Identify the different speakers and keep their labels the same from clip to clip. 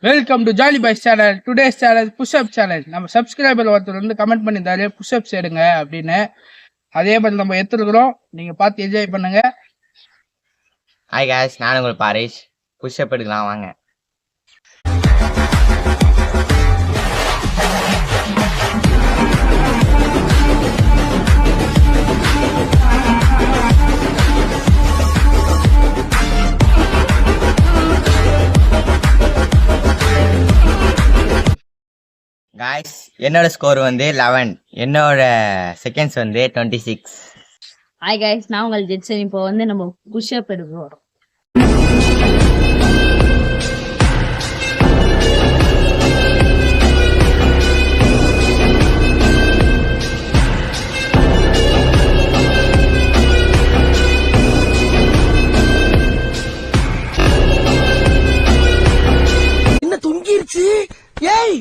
Speaker 1: Welcome to jolly boys channel. Today's channel pushup channel. நம்ம subscriber ஒருத்தர் வந்து comment பண்ணியிருந்தாரு புஷ்அப்ஸ் எடுங்க அப்படின்னு. அதே மாதிரி நம்ம எடுத்துருக்குறோம், நீங்க பார்த்து என்ஜாய் பண்ணுங்க.
Speaker 2: ஹாய் காய்ஸ், நான் உங்கள் பாரிஷ். புஷ்அப் எடுக்கலாம் வாங்க. காய்ஸ், என்னோட ஸ்கோர் வந்து 11, என்னோட செகண்ட்ஸ் வந்து 26.
Speaker 3: ஹாய் கைஸ், நான் உங்கள் ஜெட்சன். இப்போ வந்து நம்ம புஷ்அப் எடுக்க வரோம்.
Speaker 4: என்ன தொங்கிருச்சு? ஏய்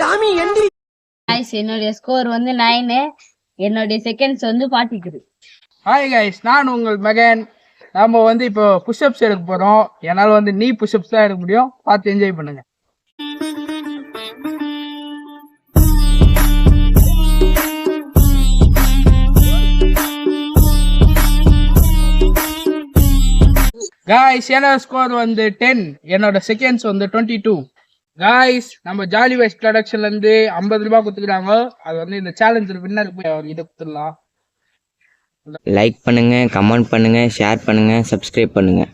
Speaker 4: டாமி எந்திரி.
Speaker 3: கைஸ், என்னுடைய ஸ்கோர் வந்து 9, என்னுடைய செகண்ட்ஸ் வந்து 43.
Speaker 1: ஹாய் கைஸ், நான் உங்கள் மகன். நம்ம வந்து இப்போ புஷ்அப்ஸ் எடுக்க போறோம். என்னால் வந்து நீ புஷ்அப்ஸ் தான் எடுக்க முடியும். பார்த்து என்ஜாய் பண்ணுங்க. காய்ஸ், என்னோட ஸ்கோர் வந்து 10, என்னோட செகண்ட்ஸ் வந்து 22. காய்ஸ், நம்ம ஜாலி வைஸ் ப்ரொடக்ஷன்ல இருந்து 50 ரூபாய் கொடுத்துக்கிறாங்க. அது வந்து இந்த சேலஞ்ச் வின்னர் போய் அவர்கிட்ட கொடுத்துடலாம்.
Speaker 2: லைக் பண்ணுங்க, கமெண்ட் பண்ணுங்க, ஷேர் பண்ணுங்க, சப்ஸ்கிரைப் பண்ணுங்க.